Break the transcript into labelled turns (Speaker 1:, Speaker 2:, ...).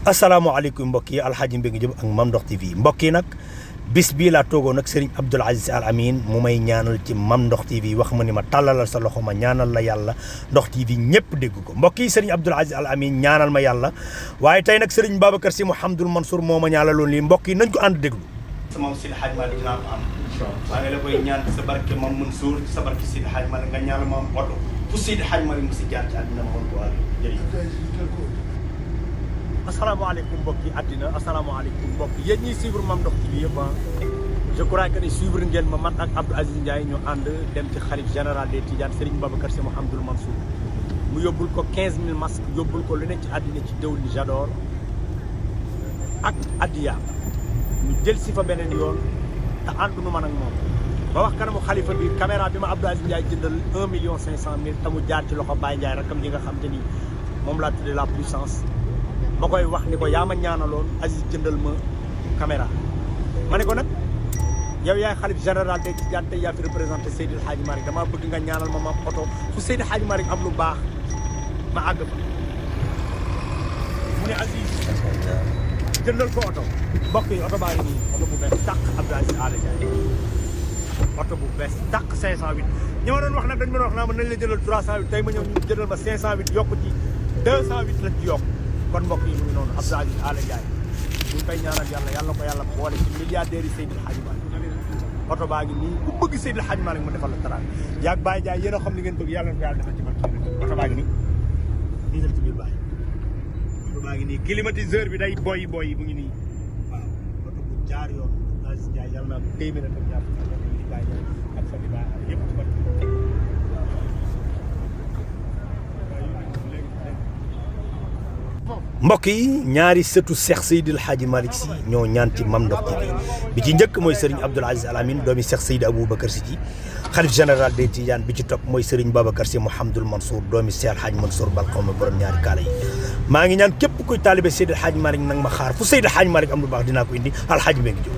Speaker 1: asalaamaaleykum mbokk yi Alxaaji Mbengue Diop ak Mame Ndokh TV mbokk yi nag bis bii laa toogoon nag Serigne Abdoul Aziz Al Amine mu may ñaanal ci Mame Ndokh TV wax ma ni ma tàllalal sa loxo ma ñaanal la yàlla Ndokh TV ñëpp dégg ko mbokk yi Serigne Abdoul Aziz Al Amine ñaanal ma yàlla waaye tey nag Serigne Babacar Sy Mouhamadoul Mansour moo ma ñaanaloon lii mbokk yi nañ ko ànd déglu.
Speaker 2: sama Seydi Hadji Malick dinaa ko am. maa ngi la koy ñaan sa barke Mame Mansour sa barke Seydi Hadji Malick nga ñaanal ma am oto fu Seydi Hadji Malick mu si jaar ci àddina ma mën ko waale jërëjëf. asalaamaaleykum mbokk yi àddina asalaamaaleykum mbokk yéen ñiy suivre Mame Ndokh TV yëpp je crois que ni suivre ngeen ma man ak Abdou Aziz Ndiaye ñu ànd dem ci xalif général des Tidianes Serigne Babacar Sy Mouhamadoul Mansour mu yóbbul ko 15000 masques yóbbul ko lu ne ci àddina ci dëwlin j'adore ak addiya ñu jël si fa beneen yoon te àndunu man ak moom ba wax kanamu xalifa bi caméra bi ma Abdou Aziz Ndiaye jëndal 1.500.000 te mu jaar ci loxo Baye Ndiaye rakam ji nga xam te ni moom laa tuddee la puissance ma koy wax ni ko yaa ma ñaanaloon Aziz jëndal ma caméra ma ne ko nag yow yaay xalif général des Tidianes tey yaa fi représenté Seydil Hadji Malick damaa bëgg nga ñaanal ma mam oto fu Seydil Hadji Malick am lu baax ma àgg fa mu ne Aziz jëndal ko oto mbokk yi oto baa ngi nii oto bu bees tàq Abdou Aziz Ala Ndiaye oto bu bees tàq 508 ñi ma doon wax nag dañ ma doon wax naa ma nañ la jëndal 308 tey ma ñëw ñu jëndal ma 508 yokku ci 208 la ci yokk kon mbokk yi mu ngi noonu Abdou Aziz Ala Ndiaye ñu ngi koy ñaanal yàlla yàlla ko yàlla boole ci milliardaires yi Seydil Hadji Malick oto baa ngi nii ku bëgg Seydil Hadji Malick mu defal la taraanga yaag Baye Ndiaye yéen a xam li ngeen bëgg yàlla na ko yàlla defal ci barke oto baa ngi nii nii def ci biir Baye oto baa ngi nii climatiseur bi day boy mu ngi nii waaw oto bu jaar yoon Abdou Aziz Ndiaye yàlla naa ko téeméer ak ñaar fukki Baye Ndiaye ak fa di Baye yëpp ci barke mbokk yi ñaari sëtu Cheikh Seydil Hadji Malick Sy ñoo ñaan ci Mame Ndokh TV bi ci njëkk mooy Serigne Abdoul Aziz Al Amine doomi Cheikh Seydi Aboubacar Sy ci xalif général des Tidianes bi ci topp mooy Serigne Babacar Sy Mouhamadoul Mansour doomi Cheikh Hadji Mansour balxawma borom ñaari kaala yi maa ngi ñaan képp kuy taalibe Seydil Hadji Malick nag ma xaar fu Seydil Hadji Malick am lu baax dinaa ko indi Alxaaji Mbengue Diop